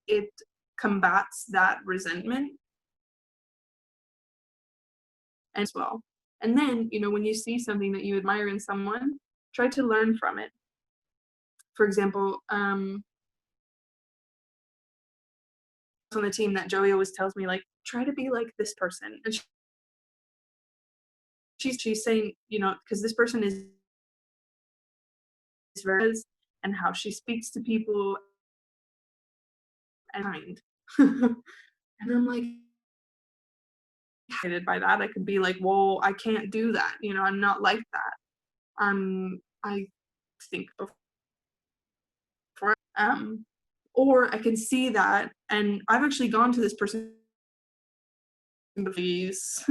it combats that resentment as well. And then, when you see something that you admire in someone, try to learn from it. For example, on the team that Joey always tells me, like, try to be like this person. And she's saying, because this person is very, and how she speaks to people and kind. And I'm like, excited by that. I could be like, well, I can't do that. I'm not like that. I think before, or I can see that, and I've actually gone to this person, please,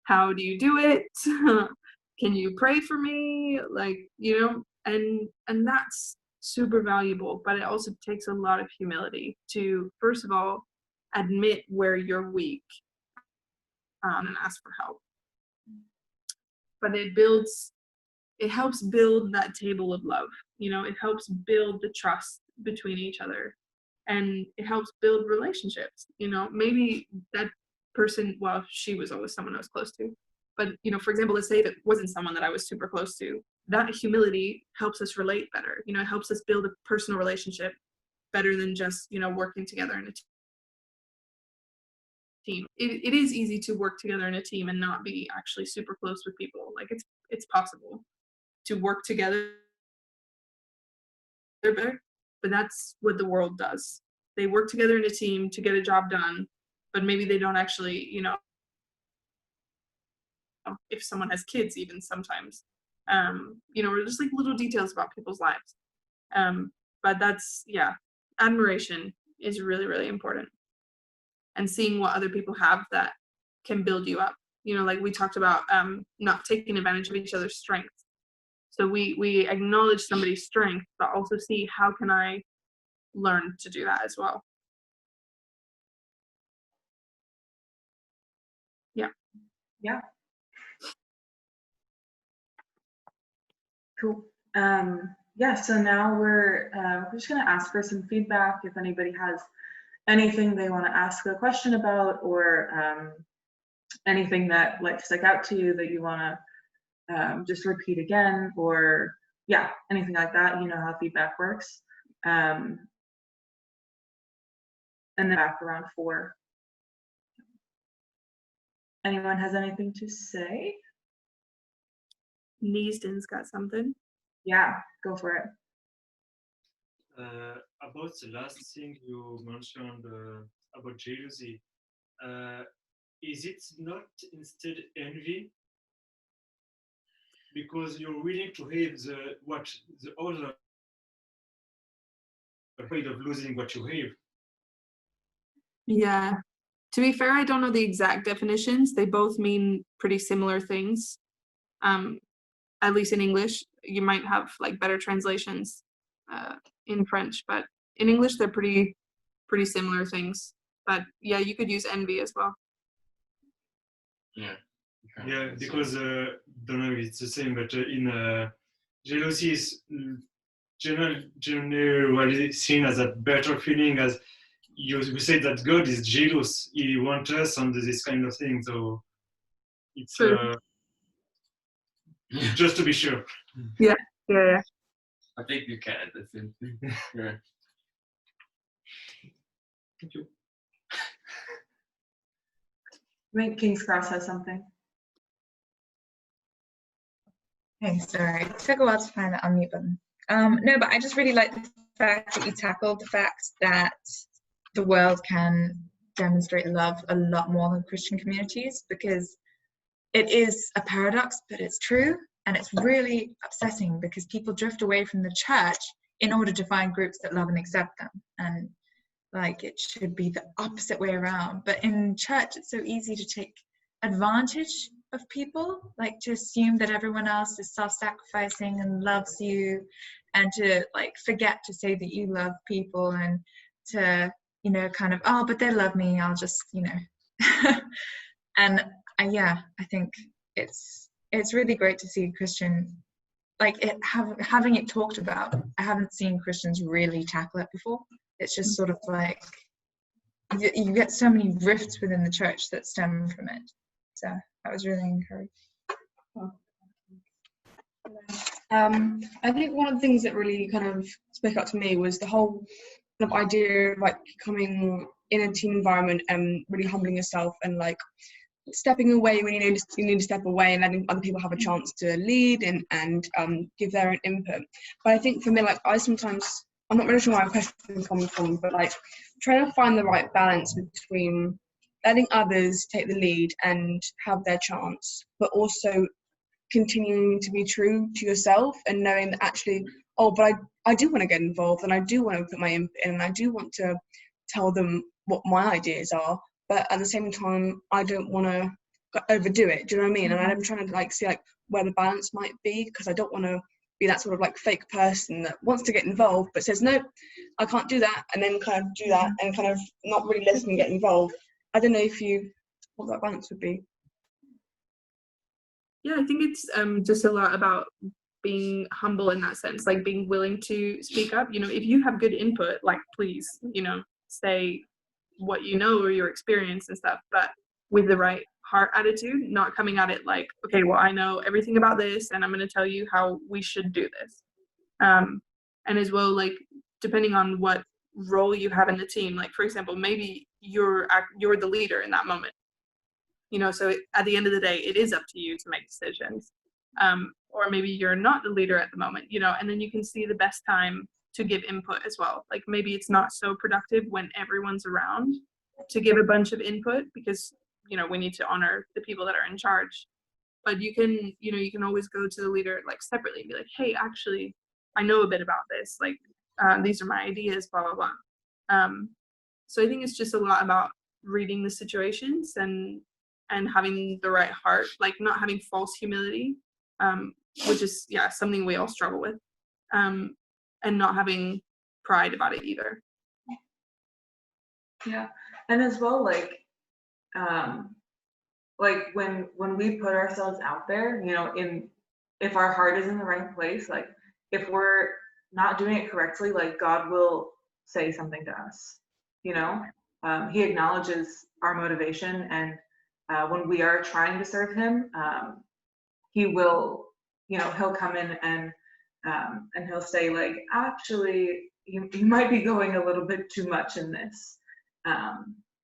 how do you do it? Can you pray for me? Like, and that's super valuable, but it also takes a lot of humility to, first of all, admit where you're weak, and ask for help. But it helps build that table of love. It helps build the trust between each other, and it helps build relationships. Maybe that person, well, she was always someone I was close to, but for example, let's say if it wasn't someone that I was super close to, that humility helps us relate better. It helps us build a personal relationship better than just working together in a team. It is easy to work together in a team and not be actually super close with people. Like, it's possible to work together better, but that's what the world does. They work together in a team to get a job done, but maybe they don't actually, if someone has kids, even sometimes, or just like little details about people's lives. But that's, admiration is really, really important. And seeing what other people have that can build you up. Like we talked about, not taking advantage of each other's strengths. So we acknowledge somebody's strength, but also see how can I learn to do that as well. Yeah. Yeah. Cool. So now we're just going to ask for some feedback. If anybody has anything they want to ask a question about, or anything that like stuck out to you that you want to just repeat again, or anything like that. You know how feedback works. And then back around 4. Anyone has anything to say? Neesden's got something. Yeah, go for it. About the last thing you mentioned about jealousy, is it not instead envy? Because you're willing to hate what the other, afraid of losing what you have. Yeah. To be fair, I don't know the exact definitions. They both mean pretty similar things. At least in English, you might have like better translations in French, but in English they're pretty similar things. But yeah, you could use envy as well. Yeah, because don't know if it's the same, but in jealousy is generally seen as a better feeling, as you say that God is jealous. He wants us under this kind of thing, so it's just to be sure. Yeah. I think you can. That's it. Yeah. Thank you. I think King's Cross has something. Hey, sorry, it took a while to find the unmute button. No, but I just really like the fact that you tackled the fact that the world can demonstrate love a lot more than Christian communities, because it is a paradox, but it's true. And it's really upsetting because people drift away from the church in order to find groups that love and accept them. And like, it should be the opposite way around. But in church, it's so easy to take advantage of people, like to assume that everyone else is self-sacrificing and loves you, and to like forget to say that you love people, and to, kind of, oh, but they love me, I'll just, and I think it's really great to see Christian, like having it talked about. I haven't seen Christians really tackle it before. It's just sort of like you get so many rifts within the church that stem from it. So that was really encouraging. I think one of the things that really kind of spoke out to me was the whole kind of idea of like coming in a team environment and really humbling yourself and like stepping away when you need to step away and letting other people have a chance to lead and give their own input. But I think for me, like I'm not really sure where my question is coming from, but like trying to find the right balance between letting others take the lead and have their chance, but also continuing to be true to yourself and knowing that actually, but I do want to get involved and I do want to put my input in and I do want to tell them what my ideas are, but at the same time I don't want to overdo it. Do you know what I mean? And I'm trying to like see like where the balance might be, because I don't want to be that sort of like fake person that wants to get involved but says no, I can't do that, and then kind of do that and kind of not really listen and get involved. I don't know what that balance would be. Yeah, I think it's just a lot about being humble in that sense, like being willing to speak up. You know, if you have good input, like please, you know, say what you know or your experience and stuff, but with the right heart attitude, not coming at it like, okay, well, I know everything about this and I'm going to tell you how we should do this. And as well, like depending on what role you have in the team, like for example, maybe you're the leader in that moment. You know, so at the end of the day, it is up to you to make decisions. Or maybe you're not the leader at the moment, you know, and then you can see the best time to give input as well. Like maybe it's not so productive when everyone's around to give a bunch of input because, you know, we need to honor the people that are in charge. But you can always go to the leader like separately and be like, hey, actually, I know a bit about this. Like, these are my ideas, blah, blah, blah. So I think it's just a lot about reading the situations and having the right heart, like not having false humility, which is something we all struggle with, and not having pride about it either. Yeah, and as well, like when we put ourselves out there, you know, if our heart is in the right place, like if we're not doing it correctly, like God will say something to us, you know. He acknowledges our motivation, and when we are trying to serve him, he will, you know, he'll come in and he'll say like, actually, you might be going a little bit too much in this,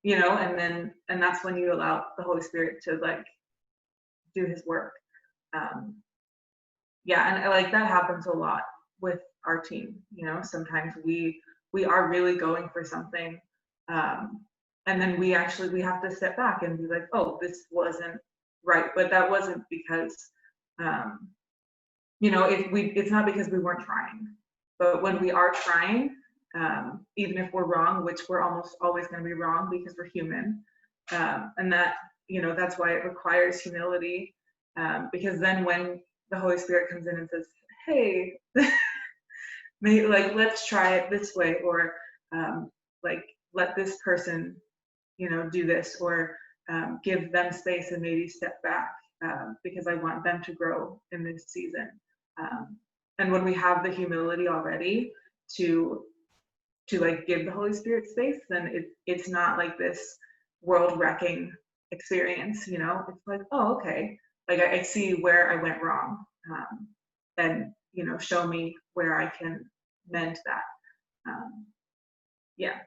you know, and that's when you allow the Holy Spirit to like do his work. Yeah, and like that happens a lot with our team, you know. Sometimes we are really going for something, and then we have to step back and be like, oh, this wasn't right, but that wasn't because you know, it's not because we weren't trying, but when we are trying, even if we're wrong, which we're almost always going to be wrong because we're human, and that, you know, that's why it requires humility, because then when the Holy Spirit comes in and says, hey, maybe like let's try it this way, or like let this person, you know, do this, or give them space and maybe step back, because I want them to grow in this season. And when we have the humility already to like give the Holy Spirit space, then it's not like this world wrecking experience, you know. It's like, oh, okay, like I see where I went wrong, and you know, show me where I can mend that. Yeah.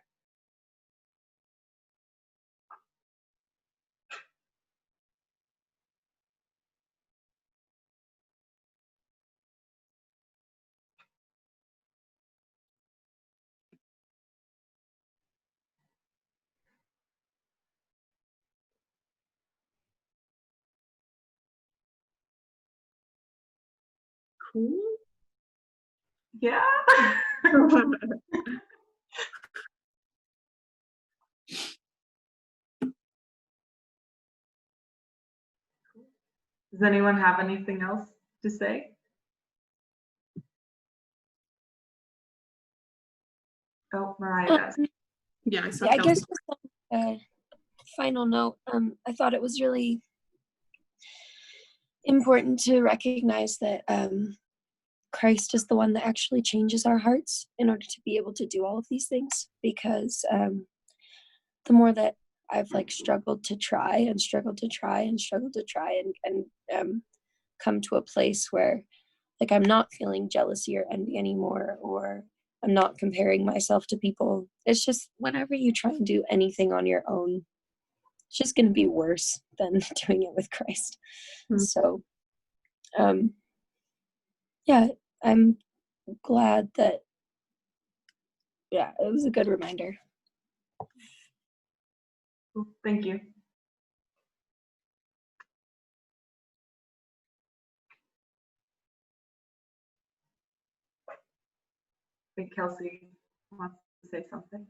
Cool. Yeah. Does anyone have anything else to say? Oh, Mariah does. Yeah, I guess just a final note. I thought it was really important to recognize that Christ is the one that actually changes our hearts in order to be able to do all of these things, because the more that I've like struggled to try and struggled to try and struggled to try and come to a place where like I'm not feeling jealousy or envy anymore, or I'm not comparing myself to people. It's just whenever you try and do anything on your own, it's just going to be worse than doing it with Christ. So, yeah, I'm glad that, yeah, it was a good reminder. Cool. Thank you. I think Kelsey wants to say something.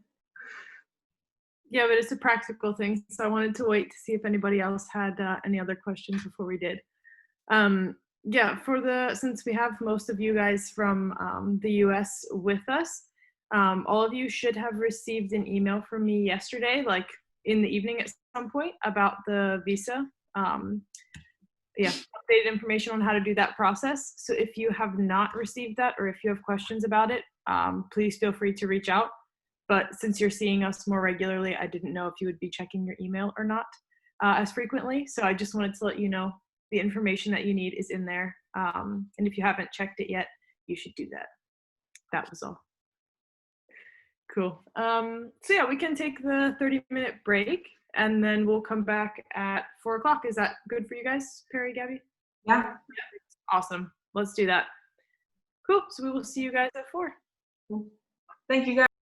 Yeah, but it's a practical thing, so I wanted to wait to see if anybody else had any other questions before we did. Yeah, since we have most of you guys from the US with us, all of you should have received an email from me yesterday, like in the evening at some point, about the visa. Yeah, updated information on how to do that process. So if you have not received that, or if you have questions about it, please feel free to reach out. But since you're seeing us more regularly, I didn't know if you would be checking your email or not as frequently. So I just wanted to let you know the information that you need is in there. And if you haven't checked it yet, you should do that. That was all. Cool. So yeah, we can take the 30-minute break and then we'll come back at 4 o'clock. Is that good for you guys, Peri, Gabby? Yeah. Awesome. Let's do that. Cool. So we will see you guys at 4. Thank you guys.